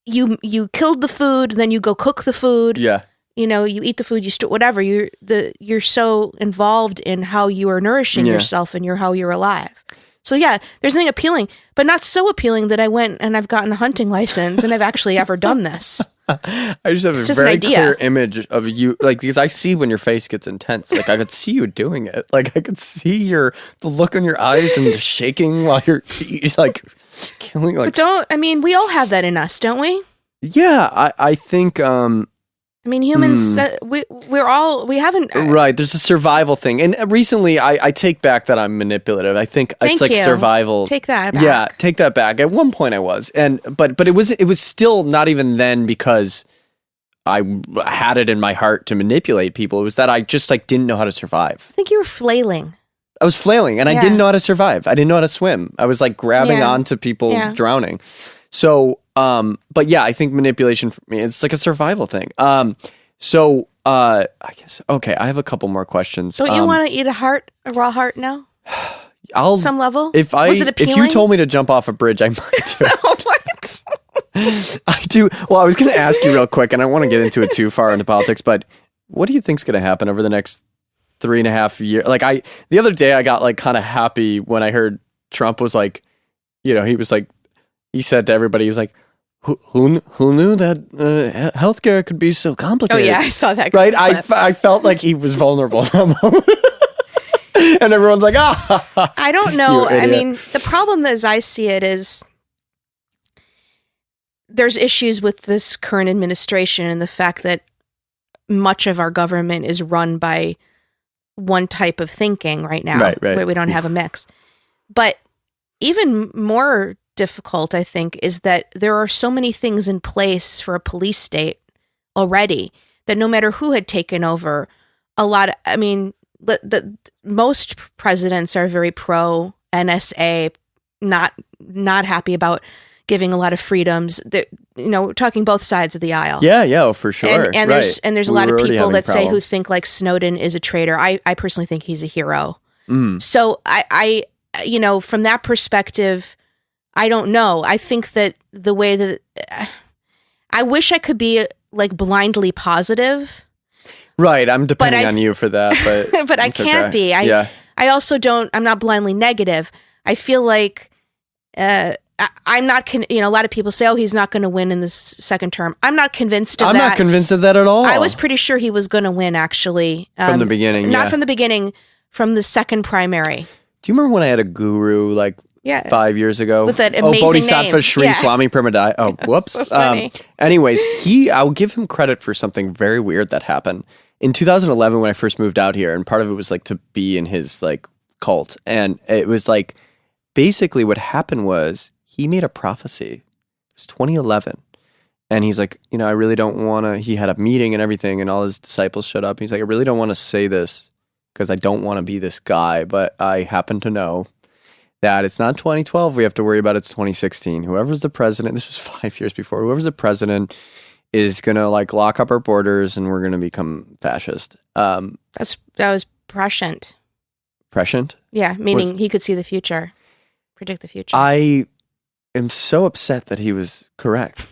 you killed the food, then you go cook the food. Yeah. You know, you eat the food, whatever. You're so involved in how you are nourishing Yeah. yourself and how you're alive. So yeah, there's something appealing, but not so appealing that I went and I've gotten a hunting license and I've actually ever done this. I just have It's a just an very idea. clear image of you, like, because I see when your face gets intense. Like, I could see you doing it. Like, I could see the look in your eyes and the shaking while you're like killing. Like, But we all have that in us, don't we? yeah, I think. I mean, humans, we haven't. Right, there's a survival thing, and recently I take back that I'm manipulative. I think it's Thank like you. survival. Take that back. Yeah, take that back. At one point I was, but it was still not even then because I had it in my heart to manipulate people. It was that I just like didn't know how to survive. I think you were flailing. I was flailing, and I Yeah. didn't know how to survive. I didn't know how to swim. I was like grabbing Yeah. onto people Yeah. drowning. So, but yeah, I think manipulation for me, it's like a survival thing. So, I guess, okay, I have a couple more questions. Don't you want to eat a raw heart now? I'll, Some level? if Was it if you appealing? told me to jump off a bridge, I might do. What? I do. Well, I was going to ask you real quick, and I want to get into it too far into politics, but what do you think's going to happen over the next 3.5 years? Like the other day I got like kind of happy when I heard Trump was like, you know, he said to everybody, he was like, who knew that healthcare could be so Oh complicated? yeah, I saw that. Right, clip. I felt like he was vulnerable at that moment. And everyone's like, I don't know. You I idiot. mean, the problem as I see it is there's issues with this current administration and the fact that much of our government is run by one type of thinking right now, Right. where we don't have a mix. But even more difficult, I think, is that there are so many things in place for a police state already that no matter who had taken over, the most presidents are very pro NSA, not happy about giving a lot of freedoms. That we're talking both sides of the aisle. yeah, for sure. And right. there's a We lot were of already people having that say who problems. think like Snowden is a traitor. I personally think he's a hero. So I from that perspective, I don't know. I think that the way that I wish I could be like blindly positive. Right, I'm depending on you for that, but but I it's can't okay. be. I also don't. I'm not blindly negative. I feel like I'm not. A lot of people say, "Oh, he's not going to win in this second term." I'm not convinced of I'm that. not convinced of that at all. I was pretty sure he was going to win, actually, from the beginning. Not yeah. from the beginning, from the second primary. Do you remember when I had a guru like Yeah. 5 years ago? With that amazing Bodhisattva name. Sri Yeah. Swami Pramadai. Oh, whoops. So funny. Anyways, I'll give him credit for something very weird that happened in 2011 when I first moved out here, and part of it was like to be in his like cult, and it was like basically what happened was he made a prophecy. It was 2011. And he's like, I really don't want to, he had a meeting and everything, and all his disciples showed up. He's like, I really don't want to say this because I don't want to be this guy, but I happen to know that it's not 2012 we have to worry about, it's 2016. Whoever's the president, this was 5 years before, whoever's the president is going to like lock up our borders and we're going to become fascist. That was prescient. Prescient? Yeah, meaning he could see the future, predict the future. I am so upset that he was correct.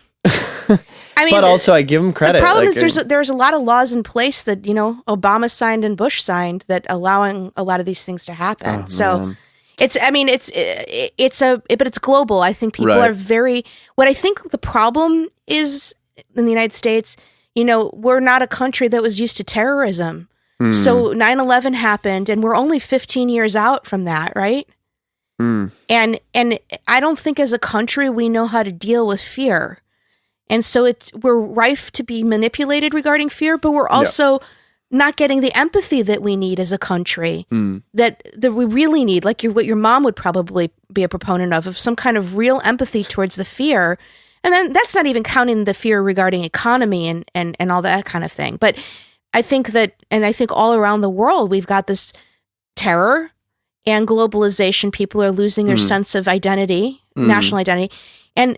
I mean, but also I give him credit. The problem like, is there's a lot of laws in place that Obama signed and Bush signed that allowing a lot of these things to happen. man. But it's global. I think people Right. are very. What I think the problem is in the United States, we're not a country that was used to terrorism. So 9/11 happened, and we're only 15 years out from that, right? And I don't think as a country we know how to deal with fear. And so we're rife to be manipulated regarding fear, but we're also not getting the empathy that we need as a country that we really need, like what your mom would probably be a proponent of some kind of real empathy towards the fear. And then that's not even counting the fear regarding economy and all that kind of thing. But I think all around the world, we've got this terror and globalization. People are losing their sense of identity, national identity. And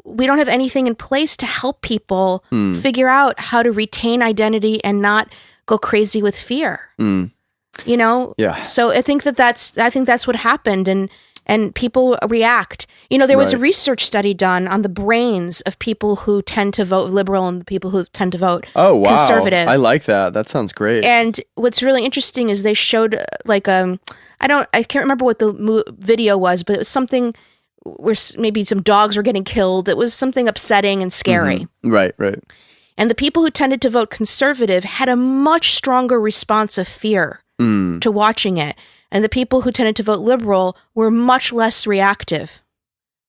we don't have anything in place to help people figure out how to retain identity and not go crazy with fear. Yeah. So I think that's what happened, and people react. There was a research study done on the brains of people who tend to vote liberal and the people who tend to vote conservative. I like that. That sounds great. And what's really interesting is they showed I can't remember what the video was, but it was something where maybe some dogs were getting killed. It was something upsetting and scary. Right. And the people who tended to vote conservative had a much stronger response of fear to watching it. And the people who tended to vote liberal were much less reactive.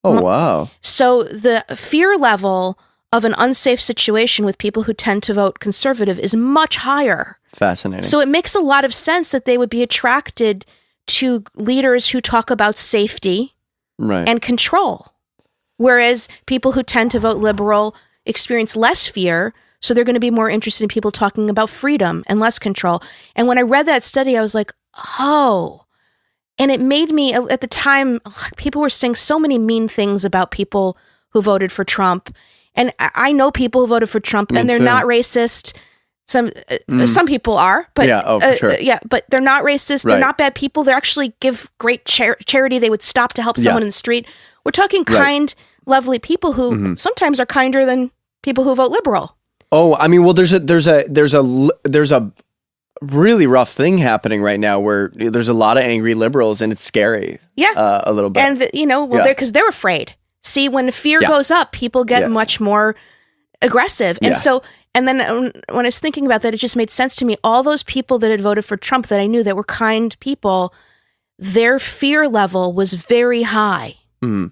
Oh, wow. So the fear level of an unsafe situation with people who tend to vote conservative is much higher. Fascinating. So it makes a lot of sense that they would be attracted to leaders who talk about safety and control. Whereas people who tend to vote liberal experience less fear, so they're going to be more interested in people talking about freedom and less control. And when I read that study, I was like, oh. And it made me, at the time, people were saying so many mean things about people who voted for Trump. And I know people who voted for Trump, and they're not racist. Some people are, but for sure. But they're not racist. They're not bad people. They actually give great charity. They would stop to help someone in the street. We're talking kind, lovely people who sometimes are kinder than people who vote liberal. Oh, I mean, well, there's a really rough thing happening right now where there's a lot of angry liberals, and it's scary. Yeah, a little bit. And because they're afraid. See, when fear goes up, people get much more aggressive. And and then when I was thinking about that, it just made sense to me. All those people that had voted for Trump that I knew that were kind people, their fear level was very high. And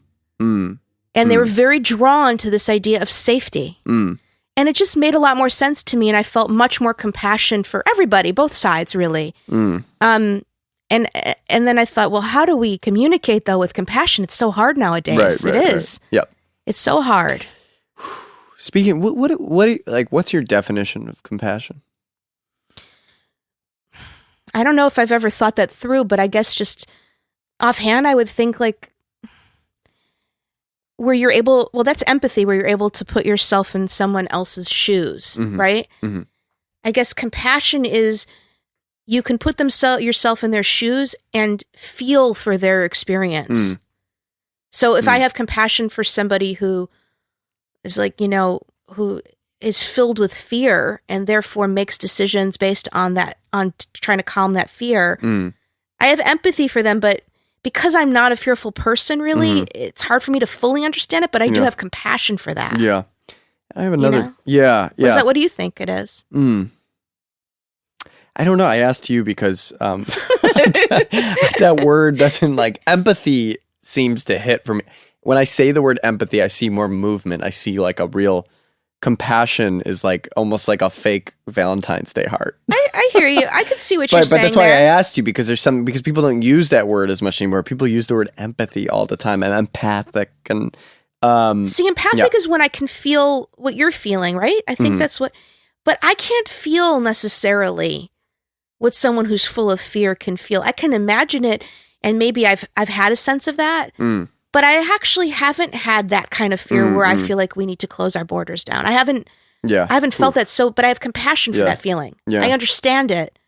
they were very drawn to this idea of safety. And it just made a lot more sense to me. And I felt much more compassion for everybody, both sides, really. And then I thought, well, how do we communicate, though, with compassion? It's so hard nowadays. It is. Yep. It's so hard. Speaking, what's your definition of compassion? I don't know if I've ever thought that through, but I guess just offhand, I would think like where you're able, well, that's empathy, where you're able to put yourself in someone else's shoes, right? I guess compassion is you can put yourself in their shoes and feel for their experience. So if I have compassion for somebody who is like, you know, who is filled with fear and therefore makes decisions based on that, on trying to calm that fear, I have empathy for them, but because I'm not a fearful person, really, it's hard for me to fully understand it, but I do have compassion for that. Yeah. I have another. You know? What do you think it is? I don't know. I asked you because that word doesn't empathy seems to hit for me. When I say the word empathy, I see more movement. I see like a real compassion is like almost like a fake Valentine's Day heart. I hear you. I can see what you're saying. But that's why I asked you because because people don't use that word as much anymore. People use the word empathy all the time and empathic and see, empathic is when I can feel what you're feeling, right? I think that's what, but I can't feel necessarily what someone who's full of fear can feel. I can imagine it, and maybe I've had a sense of that. But I actually haven't had that kind of fear where I feel like we need to close our borders down. I haven't felt that. But I have compassion for that feeling. I understand it.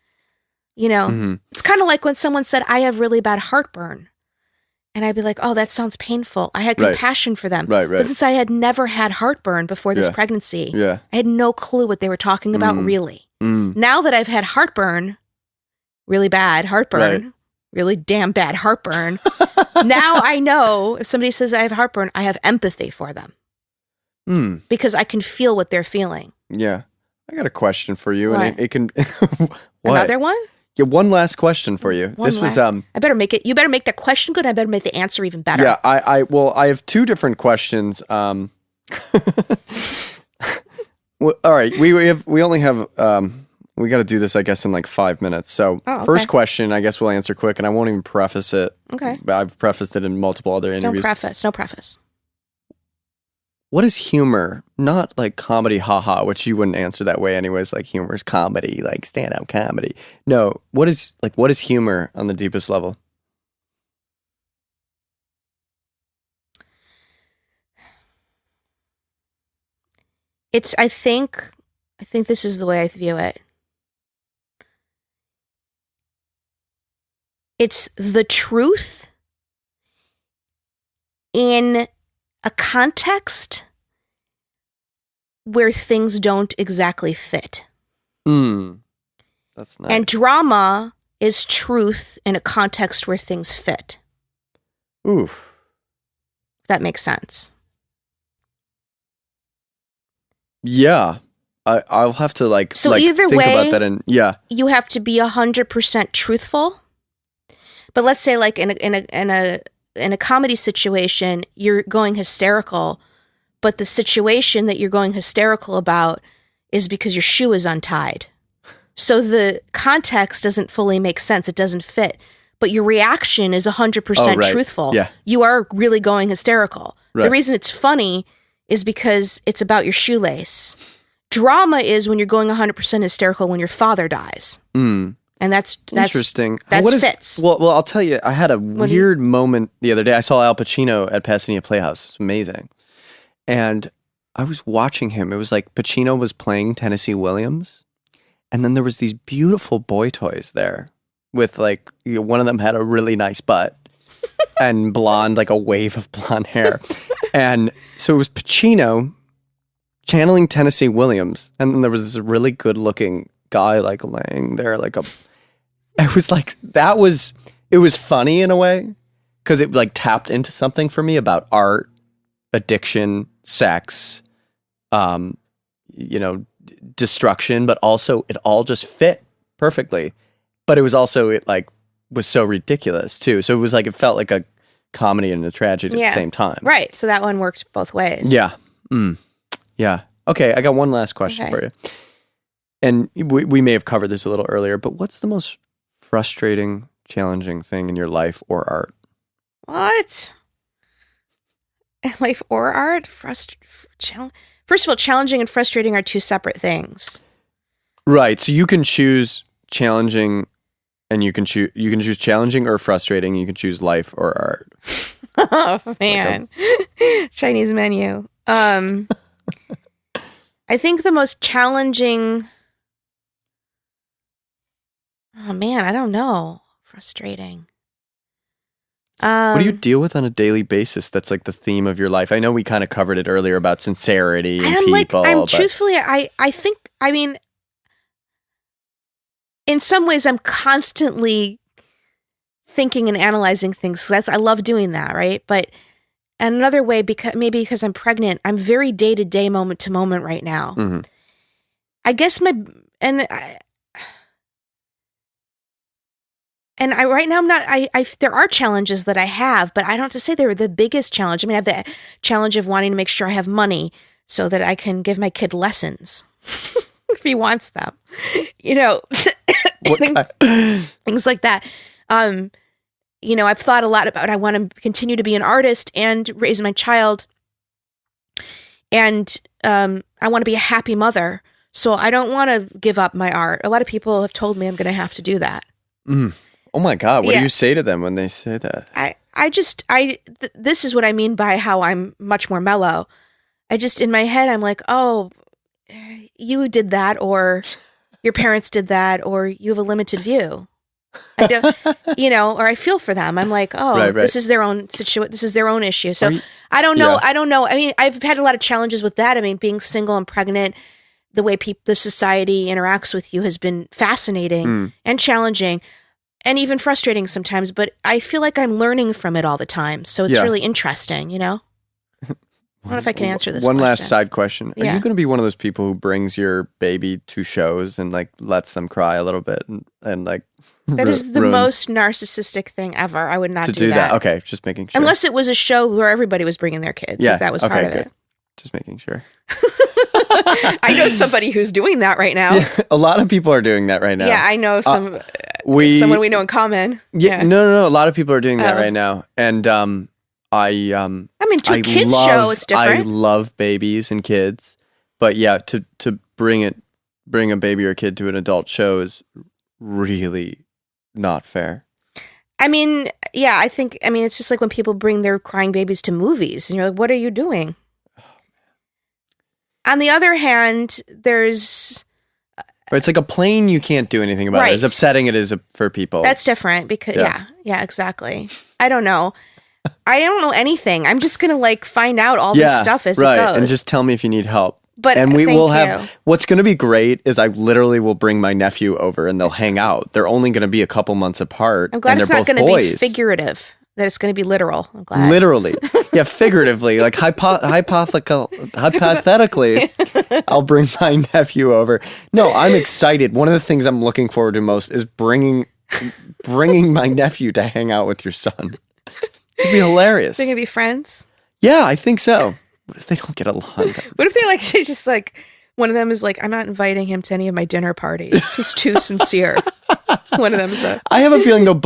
You know, it's kind of like when someone said, I have really bad heartburn. And I'd be like, oh, that sounds painful. I had compassion for them. But since I had never had heartburn before this pregnancy, I had no clue what they were talking about really. Now that I've had heartburn, really bad heartburn, really damn bad heartburn. Now I know if somebody says I have heartburn, I have empathy for them. Because I can feel what they're feeling. Yeah. I got a question for you. And it can... Another one? Yeah, one last question for you. I better make it... You better make that question good. I better make the answer even better. Yeah, I have two different questions. Well, all right. We only have... we got to do this, I guess, in like 5 minutes. So first question, I guess we'll answer quick, and I won't even preface it. Okay. I've prefaced it in multiple other interviews. No preface. What is humor? Not like comedy, haha, which you wouldn't answer that way anyways. Like humor is comedy, like stand-up comedy. No, what is humor on the deepest level? I think this is the way I view it. It's the truth in a context where things don't exactly fit. That's nice. And drama is truth in a context where things fit. Oof. If that makes sense. Yeah. I'll have to either think way, about that and you have to be 100% truthful. But let's say like in a comedy situation, you're going hysterical, but the situation that you're going hysterical about is because your shoe is untied. So the context doesn't fully make sense. It doesn't fit. But your reaction is 100% truthful. Yeah. You are really going hysterical. Right. The reason it's funny is because it's about your shoelace. Drama is when you're going 100% hysterical when your father dies. And that's interesting. That fits. Well, I'll tell you, I had a weird moment the other day. I saw Al Pacino at Pasadena Playhouse. It's amazing. And I was watching him. It was like Pacino was playing Tennessee Williams. And then there was these beautiful boy toys there with one of them had a really nice butt and blonde, like a wave of blonde hair. And so it was Pacino channeling Tennessee Williams. And then there was this really good looking guy laying there it was funny in a way because it tapped into something for me about art addiction, sex, destruction, but also it all just fit perfectly. But it was also, it like was so ridiculous too. So it was like, it felt like a comedy and a tragedy at the same time. Right. So that one worked both ways. Yeah. Yeah. Okay. I got one last question for you. And we may have covered this a little earlier, but what's the most frustrating, challenging thing in your life or art? What? Life or art? First of all, challenging and frustrating are two separate things. Right. So you can choose challenging, and you can choose challenging or frustrating. You can choose life or art. Oh man, Chinese menu. I think the most challenging. Oh man, I don't know. Frustrating. What do you deal with on a daily basis? That's like the theme of your life. I know we kind of covered it earlier about sincerity and people. Truthfully, I think, I mean, in some ways, I'm constantly thinking and analyzing things. I love doing that, right? But another way, because I'm pregnant, I'm very day to day, moment to moment right now. Mm-hmm. I guess right now I'm not, there are challenges that I have, but I don't have to say they're the biggest challenge. I mean, I have the challenge of wanting to make sure I have money so that I can give my kid lessons if he wants them, things like that. I've thought a lot about, I want to continue to be an artist and raise my child. And, I want to be a happy mother. So I don't want to give up my art. A lot of people have told me I'm going to have to do that. Oh my God. What do you say to them when they say that? This is what I mean by how I'm much more mellow. In my head, I'm like, oh, you did that, or your parents did that, or you have a limited view. I don't, or I feel for them. I'm like, oh, right. This is their own situation. This is their own issue. So I don't know. Yeah. I don't know. I mean, I've had a lot of challenges with that. I mean, being single and pregnant, the way the society interacts with you has been fascinating and challenging. And even frustrating sometimes, but I feel like I'm learning from it all the time. So it's really interesting, I don't know if I can answer this One question. last side question. Are you going to be one of those people who brings your baby to shows and like lets them cry a little bit and like that is the most narcissistic thing ever. I would not do that. Okay, just making sure. Unless it was a show where everybody was bringing their kids. If that was part of it. Just making sure. I know somebody who's doing that right now. Yeah, a lot of people are doing that right now. Yeah, I know someone we know in common. Yeah, no. A lot to people are doing that right now, and to a kids show, it's different. I love babies and kids, but yeah, to bring a baby or a kid to an adult show is really not fair. I mean, yeah, it's just like when people bring their crying babies to movies, and you're like, what are you doing? On the other hand, there's... It's like a plane you can't do anything about. Right. As upsetting it is for people. That's different because, yeah, exactly. I don't know. I don't know anything. I'm just going to find out all this stuff as it goes. And just tell me if you need help. And we will have... What's going to be great is I literally will bring my nephew over and they'll hang out. They're only going to be a couple months apart. I'm glad it's not going to be figurative. That it's going to be literal. I'm glad. Literally. Yeah, figuratively. Like hypothetically, I'll bring my nephew over. No, I'm excited. One of the things I'm looking forward to most is bringing my nephew to hang out with your son. It'd be hilarious. They're going to be friends? Yeah, I think so. What if they don't get along? What if they just one of them is like, I'm not inviting him to any of my dinner parties. He's too sincere. One of them is I have a feeling though,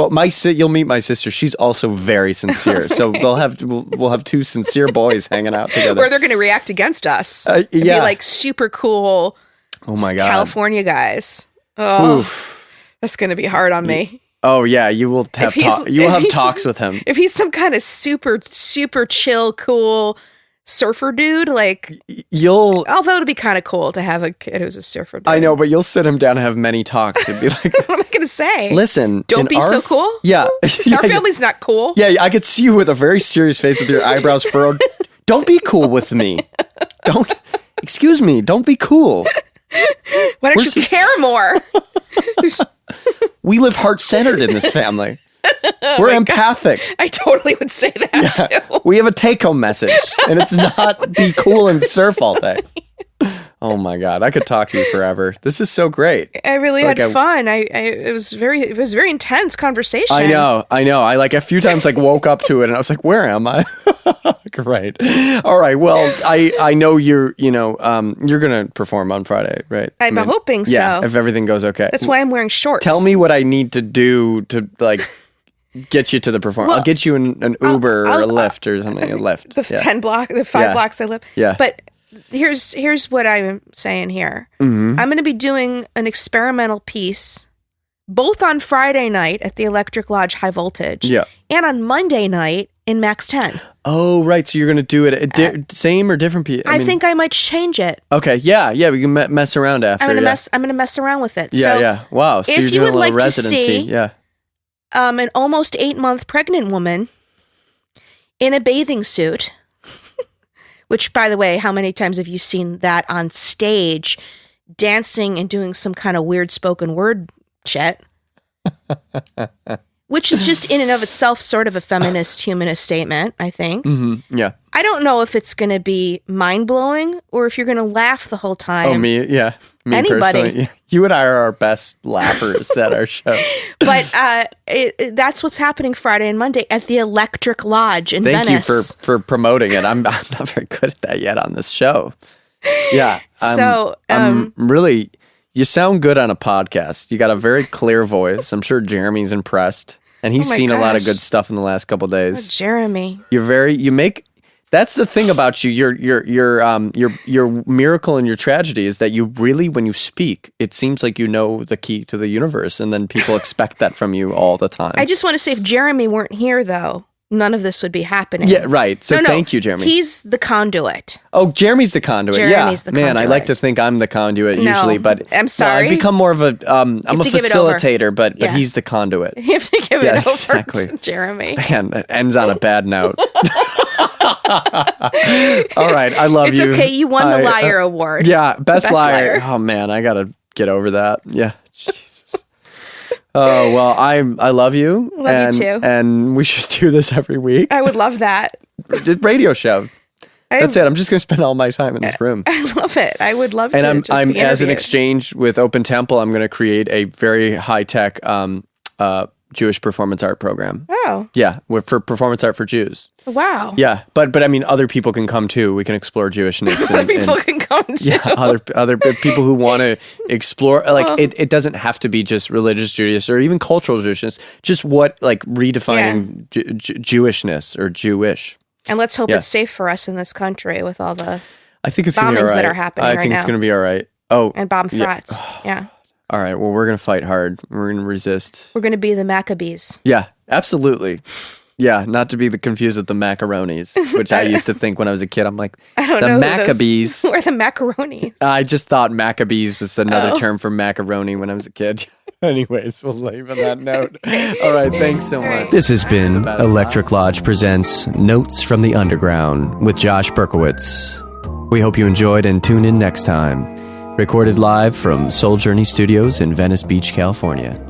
you'll meet my sister. She's also very sincere. So we'll have two sincere boys hanging out together. Or they're going to react against us. Be like super cool. Oh my God. California guys. Oh, oof. That's going to be hard on me. Oh yeah, you will have talks with him. If he's some kind of super, super chill, cool surfer dude, although it'd be kind of cool to have a kid who's a surfer dude. I know, but you'll sit him down and have many talks and be like, what am I going to say? Listen, don't be so cool. Yeah. Our family's not cool. Yeah, I could see you with a very serious face with your eyebrows furrowed. Don't be cool with me. Excuse me, don't be cool. Why don't you care more? We live heart-centered in this family. We're empathic. I totally would say that too. We have a take-home message, and it's not be cool and surf all day. Oh my God, I could talk to you forever. This is so great. I really had fun. It was very intense conversation. I know. I like a few times woke up to it and I was like, where am I? Great. All right. Well, I know you're going to perform on Friday, right? I'm hoping so. Yeah, if everything goes okay. That's why I'm wearing shorts. Tell me what I need to do to get you to the performance. Well, I'll get you an Uber or a Lyft or something. A Lyft. The 5 blocks I live. Yeah. But here's what I'm saying here. Mm-hmm. I'm going to be doing an experimental piece both on Friday night at the Electric Lodge High Voltage and on Monday night in Max 10. Oh, right. So you're going to do it same or different piece? I think I might change it. Okay. Yeah. We can mess around after. I'm going to mess around with it. Yeah. So Wow. So if you're doing you would a little like residency. to see an almost 8-month pregnant woman in a bathing suit, which, by the way, how many times have you seen that on stage, dancing and doing some kind of weird spoken word shit? Which is just in and of itself sort of a feminist, humanist statement, I think. Mm-hmm. Yeah. I don't know if it's going to be mind-blowing or if you're going to laugh the whole time. Oh, me? Yeah. Me Anybody. Personally. You and I are our best laughers at our shows. But that's what's happening Friday and Monday at the Electric Lodge in Venice. Thank you for promoting it. I'm not very good at that yet on this show. Yeah. I'm really... You sound good on a podcast. You got a very clear voice. I'm sure Jeremy's impressed. And he's seen a lot of good stuff in the last couple of days. Oh, Jeremy. That's the thing about you. Your miracle and your tragedy is that you really, when you speak, it seems like you know the key to the universe, and then people expect that from you all the time. I just want to say, if Jeremy weren't here, though, none of this would be happening. Yeah, right. So thank you, Jeremy. He's the conduit. Oh, Jeremy's the conduit. Jeremy's the conduit. Man, I like to think I'm the conduit usually, but I'm sorry. I've become more of a I'm a facilitator, but he's the conduit. You have to give it exactly. over to Jeremy. Man, that ends on a bad note. All right, I love you. It's okay. You won the Liar Award. Yeah, best liar. Oh man, I gotta get over that. Yeah. Oh, well, I love you. Love you too. And we should do this every week. I would love that. Radio show. That's it. I'm just going to spend all my time in this room. I love it. I would love to. And I'm as an exchange with Open Temple, I'm going to create a very high-tech Jewish performance art program. Oh. Yeah, for performance art for Jews. Wow. Yeah, but I mean, other people can come too. We can explore Jewishness. Other people can come too. Yeah, other people who want to explore. It doesn't have to be just religious Judaism or even cultural Jewishness. Just redefining Jewishness or Jewish. And let's hope it's safe for us in this country with all the I think it's gonna be all right. that are happening right now. I think it's going to be all right. Oh, and bomb threats. Yeah. All right. Well, we're going to fight hard. We're going to resist. We're going to be the Maccabees. Yeah, absolutely. Yeah, not to be confused with the macaronis, which I used to think when I was a kid. I'm like, the Maccabees. Who are the macaronis? I just thought Maccabees was another term for macaroni when I was a kid. Anyways, we'll leave on that note. All right, thanks so much. This has been Electric Lodge Presents Notes from the Underground with Josh Berkowitz. We hope you enjoyed and tune in next time. Recorded live from Soul Journey Studios in Venice Beach, California.